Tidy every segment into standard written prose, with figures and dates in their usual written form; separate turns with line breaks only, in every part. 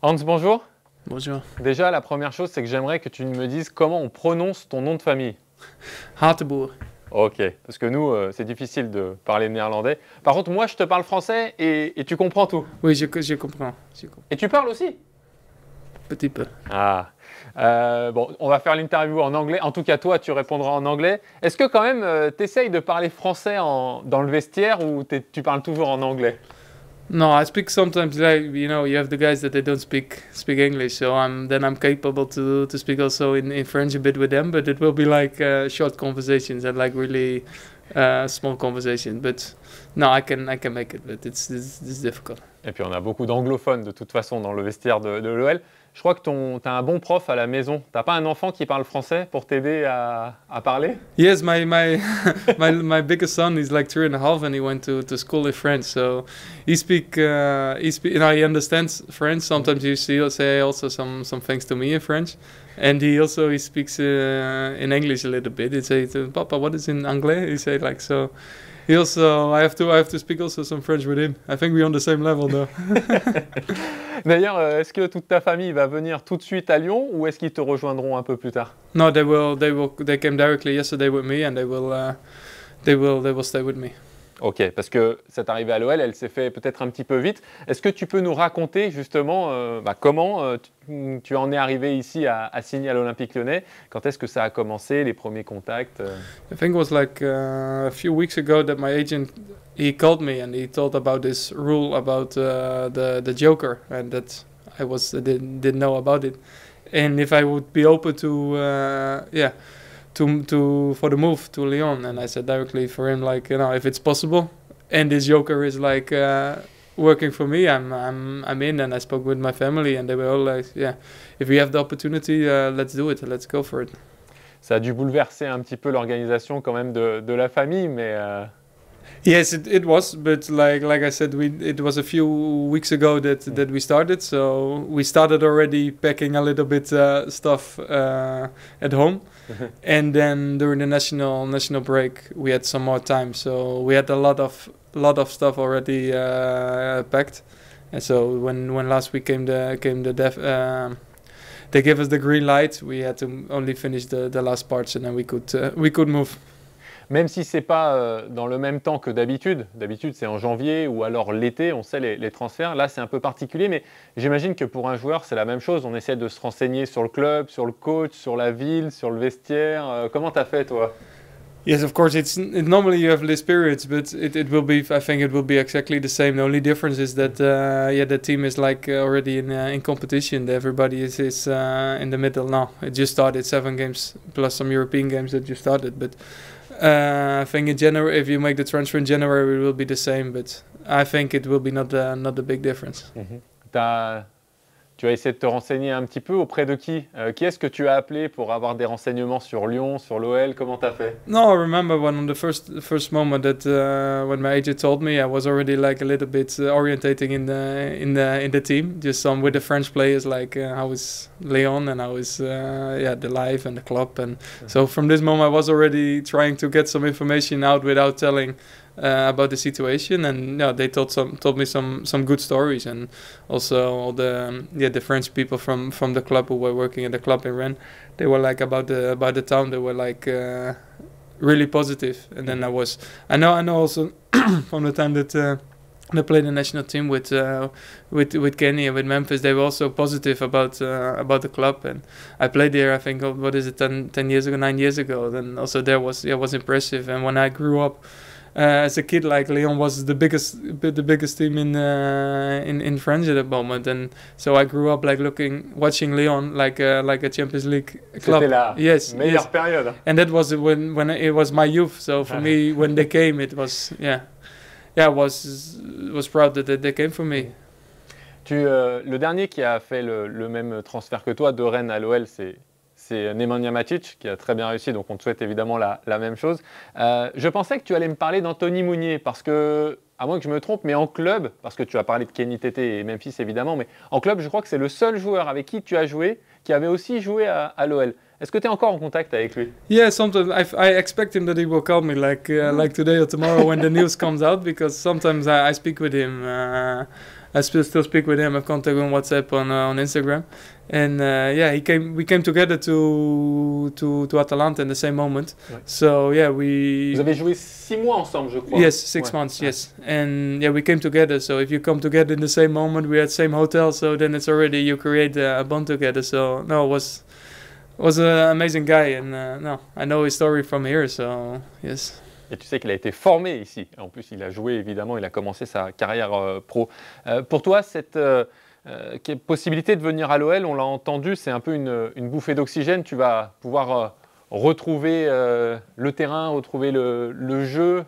Hans, bonjour.
Bonjour.
Déjà, la première chose, c'est que j'aimerais que tu me dises comment on prononce ton nom de famille.
Hateboer.
Ok, parce que nous, c'est difficile de parler néerlandais. Par contre, moi, je te parle français et tu comprends tout.
Oui, je comprends.
Et tu parles aussi?
Petit peu.
Ah, bon, on va faire l'interview en anglais. En tout cas, toi, tu répondras en anglais. Est-ce que quand même, tu essayes de parler français dans le vestiaire ou tu parles toujours en anglais?
No, I speak sometimes, like, you know, you have the guys that they don't speak English, so I'm capable to speak also in French a bit with them, but it will be like short conversations and like really small conversations. But no, I can make it, but it's difficult.
Et puis, on a beaucoup d'anglophones de toute façon dans le vestiaire de l'OL. Je crois que tu as un bon prof à la maison. Tu n'as pas un enfant qui parle français pour t'aider à parler?
Yes, my biggest son is like 3.5 and he went to school in French, so he understands French. Sometimes he say also some things to me in French, and he speaks in English a little bit. He say, "Papa, what is in anglais?" He say like so. He also I have to speak also some French with him. I think we're on the same level though.
D'ailleurs, est-ce que toute ta famille va venir tout de suite à Lyon ou est-ce qu'ils te rejoindront un peu plus tard?
No, they came directly yesterday with me and they will stay with me.
Ok, parce que cette arrivée à l'OL, elle s'est fait peut-être un petit peu vite. Est-ce que tu peux nous raconter justement comment tu en es arrivé ici à signer à l'Olympique Lyonnais? Quand est-ce que ça a commencé, les premiers contacts?
I think it was like a few weeks ago that my agent, he called me and he told about this rule about the joker and that I didn't know about it, and if I would be open for the move to Lyon, and I said directly for him, like, you know, if it's possible and this joker is like working for me, I'm in. And I spoke with my family and they were all like, yeah, if we have the opportunity, let's do it, let's go for it.
Ça a dû bouleverser un petit peu l'organisation quand même de la famille, mais
Yes, it was, but like I said, it was a few weeks ago that we started. So we started already packing a little bit stuff at home, and then during the national break we had some more time. So we had a lot of stuff already packed, and so when last week came the they gave us the green light. We had to only finish the last parts, and then we could move.
même si c'est pas dans le même temps que d'habitude. D'habitude, c'est en janvier ou alors l'été, on sait les transferts. Là, c'est un peu particulier, mais j'imagine que pour un joueur, c'est la même chose. On essaie de se renseigner sur le club, sur le coach, sur la ville, sur le vestiaire. Comment t'as fait, toi?
Yes, of course. Normally you have less periods, but it will be. I think it will be exactly the same. The only difference is that the team is like already in competition. Everybody is in the middle now. It just started 7 games plus some European games that just started. But I think in January, if you make the transfer in January, it will be the same. But I think it will be not a big difference.
Tu as essayé de te renseigner un petit peu auprès de qui? Qui est-ce que tu as appelé pour avoir des renseignements sur Lyon, sur l'OL? Comment tu as fait?
No, I remember when on the first moment that when my agent told me, I was already like a little bit orientating in the team, just some with the French players, like how is Lyon and how is the life and the club, and so from this moment I was already trying to get some information out without telling about the situation, and they told me some good stories, and also all the French people from the club who were working at the club in Rennes, they were like about the town, they were like really positive. And then I know also from the time that they played the national team with Kenny and with Memphis, they were also positive about the club, and I played there, I think, 9 years ago. Then also there was impressive. And when I grew up as a kid, like, Lyon was the biggest team in France at the moment, and so I grew up like watching Lyon like a Champions League club.
C'était la meilleure
yes.
période.
And that was when it was my youth. So for me, when they came, it was I was proud that they came for me.
Le dernier qui a fait le même transfert que toi de Rennes à l'OL, c'est Nemanja Matic, qui a très bien réussi, donc on te souhaite évidemment la même chose. Je pensais que tu allais me parler d'Anthony Mounier, parce que, à moins que je me trompe, mais en club, parce que tu as parlé de Kenny Tété et Memphis évidemment, mais en club, je crois que c'est le seul joueur avec qui tu as joué, qui avait aussi joué à l'OL. Est-ce que tu es encore en contact avec lui?
Yeah, sometimes I expect him that he will call me like today or tomorrow when the news comes out, because sometimes I speak with him I still speak with him. I have contact on WhatsApp, on Instagram, and yeah, we came together to Atalanta in the same moment.
Ouais.
So yeah, Vous
avez joué 6 mois ensemble, je crois.
Yes, 6 months. Yes, and yeah, we came together. So if you come together in the same moment, we're at the same hotel. So then it's already you create a bond together. So no, it was an amazing guy, and no, I know his story from here. So yes.
Et tu sais qu'il a été formé ici. En plus, il a joué, évidemment, il a commencé sa carrière pro. Pour toi, cette possibilité de venir à l'OL, on l'a entendu, c'est un peu une bouffée d'oxygène. Tu vas pouvoir retrouver le terrain, retrouver le jeu.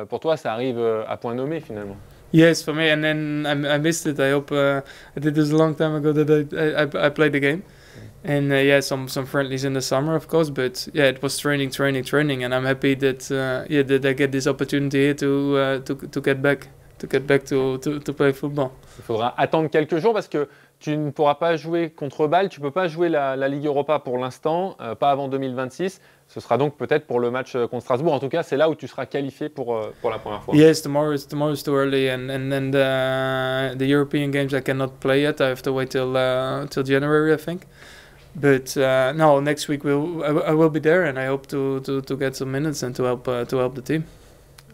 Pour toi, ça arrive à point nommé, finalement.
Yes, for me, and then I missed it. I hope I did this a long time ago that I played the game. And yeah, some friendlies in the summer, of course, but yeah, it was training, and I'm happy that that I get this opportunity here to get back to play football.
Il faudra attendre quelques jours parce que tu ne pourras pas jouer contre Bâle, tu ne peux pas jouer la Ligue Europa pour l'instant, pas avant 2026. Ce sera donc peut-être pour le match contre Strasbourg. En tout cas, c'est là où tu seras qualifié pour la première fois.
Yes, tomorrow is too early, and then the European games I cannot play yet. I have to wait till January, I think. But no, next week I will be there, and I hope to get some minutes and to help the team.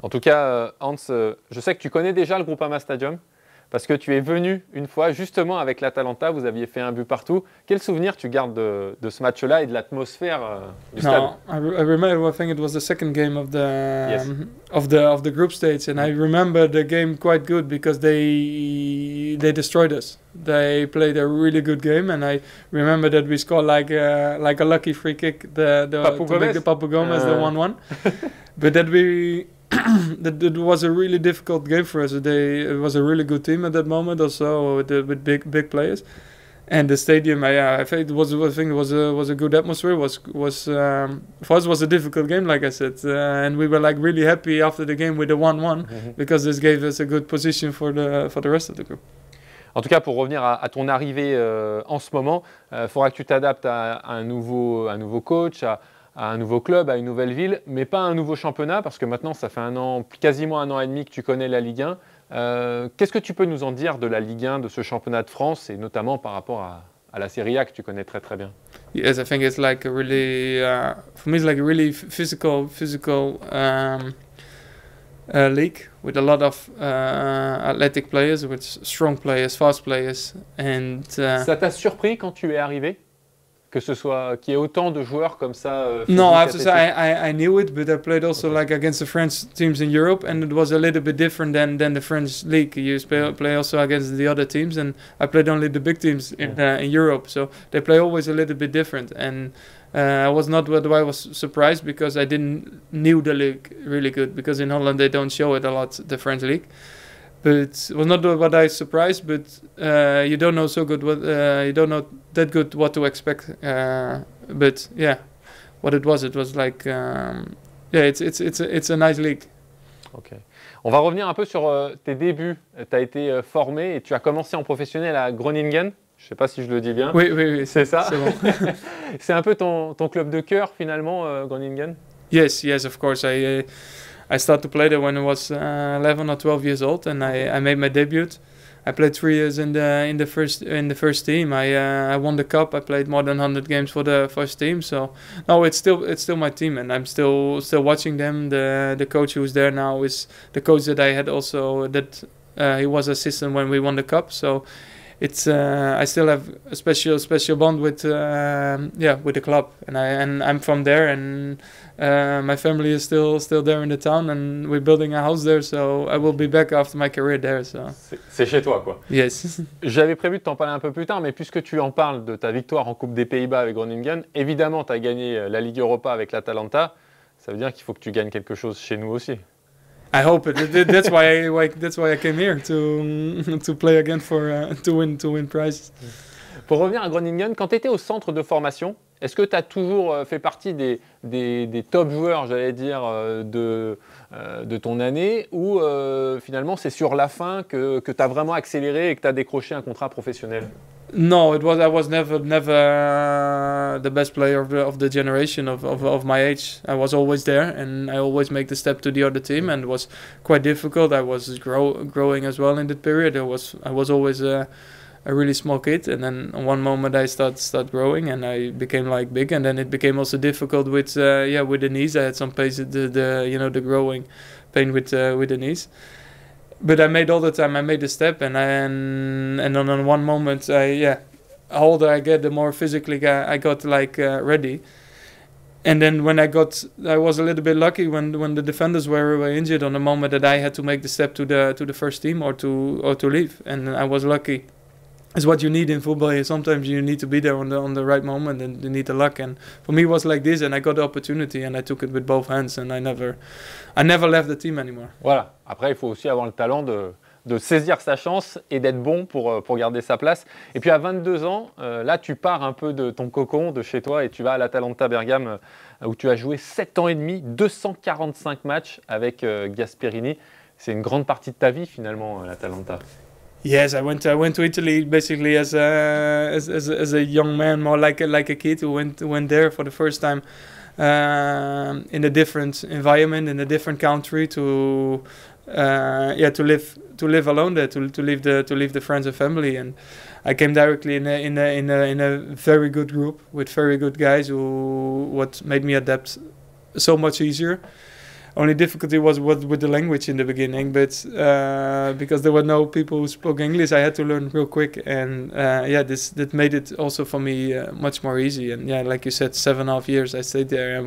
En tout cas, Hans, je sais que tu connais déjà le Groupama Stadium parce que tu es venu une fois justement avec l'Atalanta, vous aviez fait un but partout. Quel souvenir tu gardes de ce match-là et de l'atmosphère du stade?
I remember. I think it was the second game of the group stage, and I remember the game quite good because they destroyed us. They played a really good game, and I remember that we scored like a lucky free kick, the Papu Gomez, the 1-1. But that that it was a really difficult game for us. It was a really good team at that moment, also with big players, and the stadium. I think it was a good atmosphere. For us it was a difficult game, like I said, and we were like really happy after the game with the 1-1 because this gave us a good position for the rest of the group.
En tout cas, pour revenir à ton arrivée en ce moment, il faudra que tu t'adaptes à un nouveau coach, à un nouveau club, à une nouvelle ville, mais pas à un nouveau championnat, parce que maintenant, ça fait quasiment un an et demi que tu connais la Ligue 1. Qu'est-ce que tu peux nous en dire de la Ligue 1, de ce championnat de France, et notamment par rapport à la Serie A que tu connais très très bien?
Yes, I think it's like a really, for me, it's like a really physical league with a lot of athletic players, with strong players, fast players, and.
Ça t'a surpris quand tu es arrivé? Que ce soit qu'il y ait autant de joueurs comme ça.
No, I have to say I knew it, but I played also like against the French teams in Europe, and it was a little bit different than the French league. You play also against the other teams, and I played only the big teams in Europe, so they play always a little bit different. And I was not what I was surprised because I didn't knew the league really good, because in Holland they don't show it a lot, the French league. But it was not what I surprised, but you don't know so good what you don't know that good what to expect. But yeah, what it was like it's a nice league.
Ok. On va revenir un peu sur tes débuts. Tu as été formé et tu as commencé en professionnel à Groningen. Je ne sais pas si je le dis bien.
Oui.
C'est ça.
C'est bon.
C'est un peu ton club de cœur finalement, Groningen.
Yes, of course. I started to play there when I was 11 or 12 years old, and I made my debut. I played 3 years in the first team. I won the cup. I played more than 100 games for the first team. So no, it's still my team, and I'm still watching them. The coach who's there now is the coach that I had also. That he was assistant when we won the cup. So it's I still have a special bond with the club, and I'm from there, and my family is still there in the town, and we're building a house there, so I will be back after my career there. So.
C'est chez toi, quoi.
Yes.
J'avais prévu de t'en parler un peu plus tard, mais puisque tu en parles de ta victoire en Coupe des Pays-Bas avec Groningen, évidemment, tu as gagné la Ligue Europa avec l'Atalanta. Ça veut dire qu'il faut que tu gagnes quelque chose chez nous aussi.
I hope it. That's why I came here to play again to win prizes.
Pour revenir à Groningen, quand tu étais au centre de formation, est-ce que tu as toujours fait partie des top joueurs, j'allais dire, de ton année, ou finalement c'est sur la fin que tu as vraiment accéléré et que tu as décroché un contrat professionnel?
No, I was never the best player of the generation of my age. I was always there, and I always make the step to the other team, and it was quite difficult. I was growing as well in that period. I was always a really small kid, and then on one moment I start growing, and I became like big, and then it became also difficult with the knees. I had some pain, the growing pain with the knees. But I made all the time. I made the step, and on one moment, older I get, the more physically I got ready. And then when I was a little bit lucky when the defenders were injured on the moment that I had to make the step to the first team or to leave, and I was lucky. It's what you need in football. Sometimes you need to be there on the right moment, and you need the luck. And for me, it was like this, and I got the opportunity, and I took it with both hands, and I never left the team anymore.
Voilà. Après, il faut aussi avoir le talent de saisir sa chance et d'être bon pour garder sa place. Et puis à 22 ans, là, tu pars un peu de ton cocon, de chez toi, et tu vas à l'Atalanta Bergame, où tu as joué 7 ans et demi, 245 matchs avec Gasperini. C'est une grande partie de ta vie, finalement, l'Atalanta.
Yes, I went to Italy basically as a young man, more like a kid who went there for the first time in a different environment, in a different country to live alone there, to leave the friends and family. And I came directly in a very good group with very good guys what made me adapt so much easier. Only difficulty was with the language in the beginning, but because there were no people who spoke English, I had to learn real quick, and that made it also for me much more easy. And like you said, 7.5 years I stayed there, and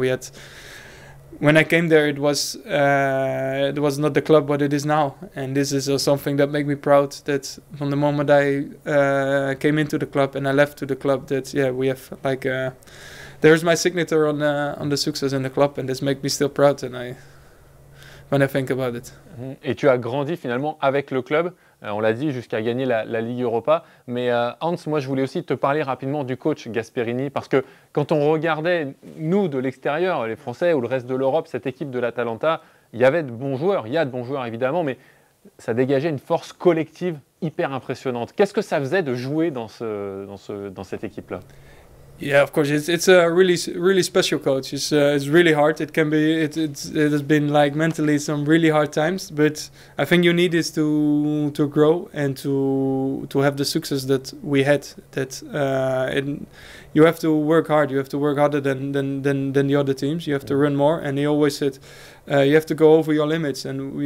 when I came there, it was not the club what it is now, and this is something that made me proud. That from the moment I came into the club and I left to the club, that we have there's my signature on the success in the club, and this makes me still proud. And when I think about it.
Et tu as grandi finalement avec le club, on l'a dit, jusqu'à gagner la Ligue Europa. Mais Hans, moi je voulais aussi te parler rapidement du coach Gasperini, parce que quand on regardait, nous de l'extérieur, les Français ou le reste de l'Europe, cette équipe de l'Atalanta, il y avait de bons joueurs, il y a de bons joueurs évidemment, mais ça dégageait une force collective hyper impressionnante. Qu'est-ce que ça faisait de jouer dans cette équipe-là?
Yeah, of course, it's a really special coach. It's really hard. It has been like mentally some really hard times, but I think you need is to grow and to have the success that we had. You have to work hard. You have to work harder than the other teams. You have to run more. And he always said, you have to go over your limits. And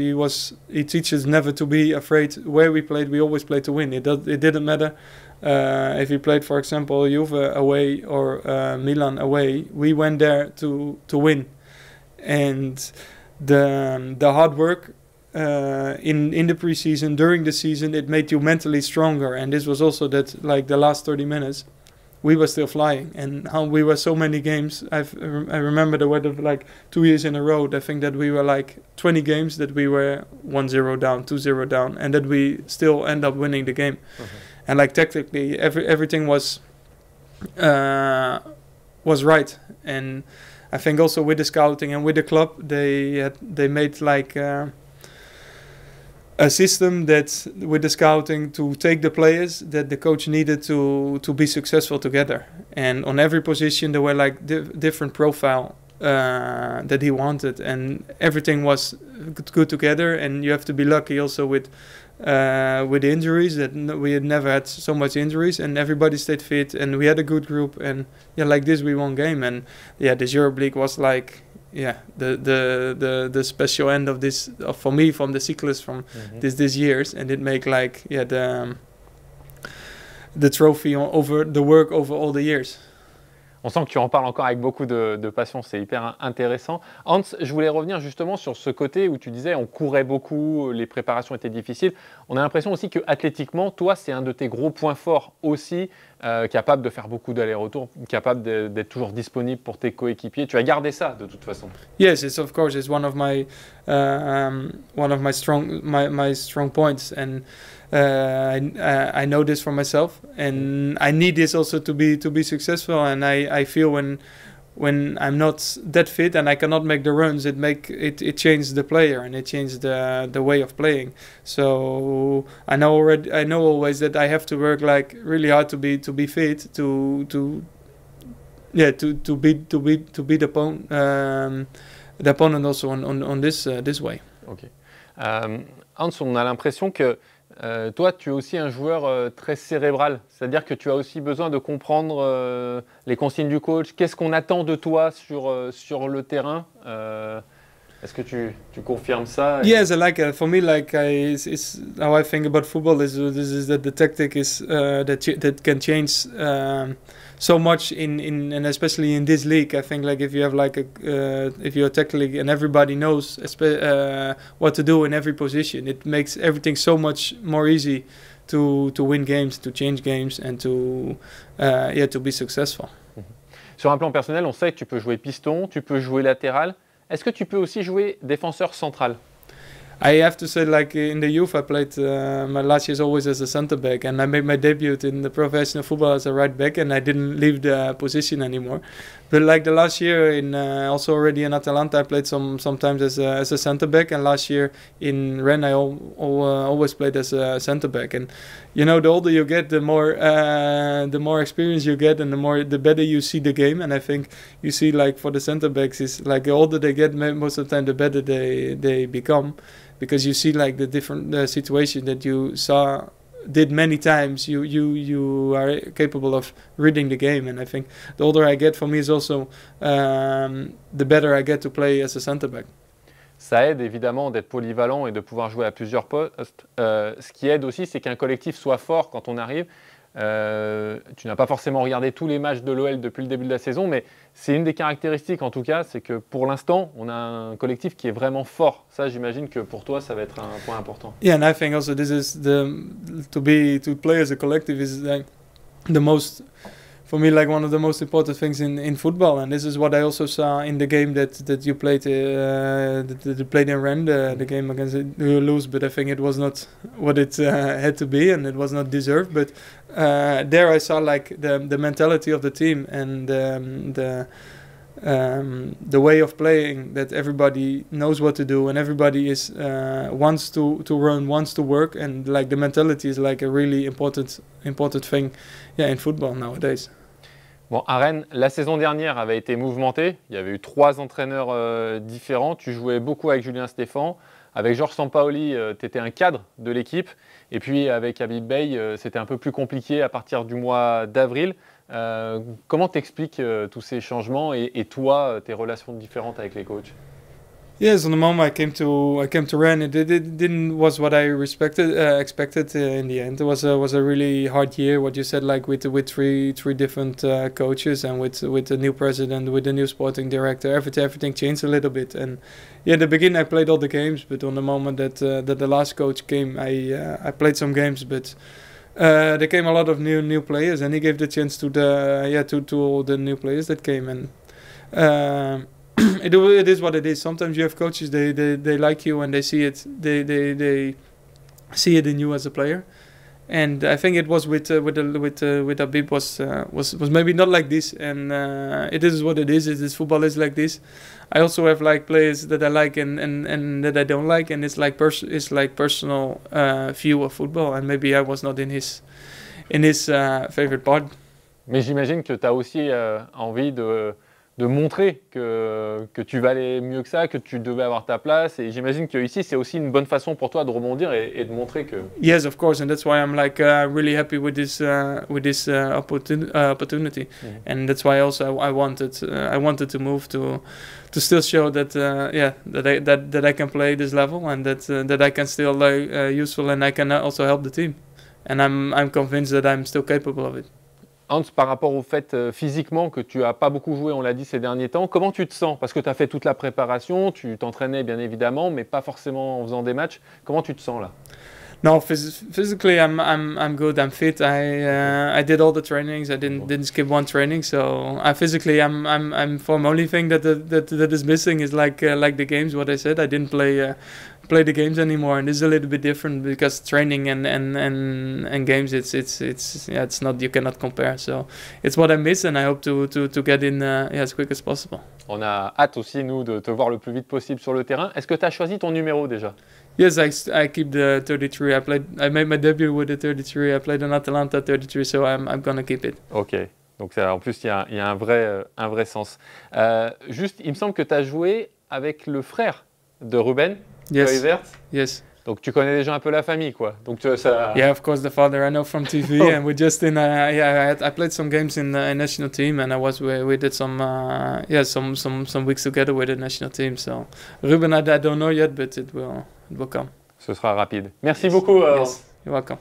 he teaches never to be afraid. Where we played, we always played to win. It didn't matter. If we played, for example, Juve away or Milan away, we went there to win. And the hard work in the preseason, during the season, it made you mentally stronger. And this was also that, like the last 30 minutes, we were still flying. And how we were so many games. I remember there were like 2 years in a row. I think that we were like 20 games that we were 1-0 down, 2-0 down, and that we still end up winning the game. Mm-hmm. And like tactically, everything was right. And I think also with the scouting and with the club, they made like a system that with the scouting to take the players that the coach needed to be successful together. And on every position there were like different profile that he wanted, and everything was good together. And you have to be lucky also with injuries, that we had never had so much injuries, and everybody stayed fit, and we had a good group, and like this we won game. And this Europe League was like the special end of this for me from the cyclist from this years, and it make like the trophy over the work over all the years.
On sent que tu en parles encore avec beaucoup de passion, c'est hyper intéressant. Hans, je voulais revenir justement sur ce côté où tu disais on courait beaucoup, les préparations étaient difficiles. On a l'impression aussi que athlétiquement, toi, c'est un de tes gros points forts aussi, capable de faire beaucoup d'allers-retours, capable d'être toujours disponible pour tes coéquipiers. Tu as gardé ça de toute façon.
Yes, of course, it's one of my strong points, and I know this for myself, and I need this also to be successful. And I feel when I'm not that fit and I cannot make the runs, it changes the player and it changes the way of playing. So I know always that I have to work like really hard to be fit to beat the opponent also on this way.
Ok. Hans, on a l'impression que toi, tu es aussi un joueur très cérébral, c'est-à-dire que tu as aussi besoin de comprendre les consignes du coach. Qu'est-ce qu'on attend de toi sur le terrain? Est-ce que tu confirmes ça?
Yes, for me, it's how I think about football is that the tactic is that can change so much and especially in this league. I think like if you have if you're a tech league and everybody knows what to do in every position, it makes everything so much more easy to win games, to change games, and to be successful.
Sur un plan personnel, on sait que tu peux jouer piston, tu peux jouer latéral. Est-ce que tu peux aussi jouer défenseur central?
I have to say, like in the youth, I played my last years always as a centre back, and I made my debut in the professional football as a right back, and I didn't leave the position anymore. But like the last year in also already in Atalanta, I played sometimes as a centre back, and last year in Rennes, I always played as a centre back. And you know, the older you get, the more experience you get, and the better you see the game. And I think you see, like for the centre backs, is like the older they get, most of the time the better they become. Because you see like the different situation that you did many times, you are capable of reading the game. And I think the older I get, for me, is also the better I get to play as a centre back.
Ça aide évidemment d'être polyvalent et de pouvoir jouer à plusieurs postes. Ce qui aide aussi, c'est qu'un collectif soit fort quand on arrive. Tu n'as pas forcément regardé tous les matchs de l'OL depuis le début de la saison, mais c'est une des caractéristiques en tout cas, c'est que pour l'instant, on a un collectif qui est vraiment fort. Ça, j'imagine que pour toi, ça va être un point important.
Yeah, and I think also this is to play as a collective is like the most, for me, like one of the most important things in football. And this is what I also saw in the game that you played in Rennes, the game against you lose, but I think it was not what it had to be, and it was not deserved. But there I saw like the mentality of the team and the way of playing, that everybody knows what to do and everybody is wants to run, wants to work, and like the mentality is like a really important thing, in football nowadays.
Bon, à Rennes, la saison dernière avait été mouvementée. Il y avait eu 3 entraîneurs différents. Tu jouais beaucoup avec Julien Stéphan. Avec Georges Sampaoli, tu étais un cadre de l'équipe. Et puis avec Habib Bey, c'était un peu plus compliqué à partir du mois d'avril. Comment t'expliques tous ces changements et toi, tes relations différentes avec les coachs?
Yes, on the moment I came to Rennes, it didn't was what I expected in the end. It was a really hard year. What you said, like with three different coaches and with the new president, with the new sporting director, everything changed a little bit. And in the beginning I played all the games, but on the moment that the last coach came, I played some games, but there came a lot of new players, and he gave the chance to all the new players that came. And it is what it is. Sometimes you have coaches, they like you and they see it, they see it in you as a player. And I think it was with Habib was maybe not like this. And it is what it is. It is, football is like this. I also have like players that I like and that I don't like, and it's like personal view of football. And maybe I was not in his favorite part.
Mais j'imagine que tu as aussi envie de montrer que tu valais mieux que ça, que tu devais avoir ta place. Et j'imagine que ici, c'est aussi une bonne façon pour toi de rebondir et de montrer que...
Yes, of course, and that's why I'm like really happy with this opportunity. Mm-hmm. And that's why also I wanted to move to still show that that I can play this level, and that I can still useful, and I can also help the team. And I'm convinced that I'm still capable of it.
Hans, par rapport au fait physiquement que tu n'as pas beaucoup joué, on l'a dit ces derniers temps, comment tu te sens? Parce que tu as fait toute la préparation, tu t'entraînais bien évidemment, mais pas forcément en faisant des matchs. Comment tu te sens là?
No, physically I'm good. I'm fit. I did all the trainings. I didn't skip one training. So physically I'm form. Only thing that is missing is like the games. What I said, I didn't play play the games anymore, and this is a little bit different because training and games, it's not, you cannot compare. So it's what I miss, and I hope to get in as quick as possible.
On a hâte aussi, nous, de te voir le plus vite possible sur le terrain. Est-ce que tu as choisi ton numéro déjà?
Yes, I keep the 33. I made my debut with the 33. I played in Atalanta 33, so I'm gonna keep it.
Ok. Donc ça, en plus, il y a un vrai sens. Juste, il me semble que tu as joué avec le frère de Ruben,
Yes. Yes.
Donc tu connais déjà un peu la famille, quoi. Donc ça...
Yeah, of course, the father I know from TV, and we just I played some games in the national team, and we did some weeks together with the national team. So Ruben, I don't know yet, but it will come.
Ce sera rapide. Merci beaucoup.
Yes, you're welcome.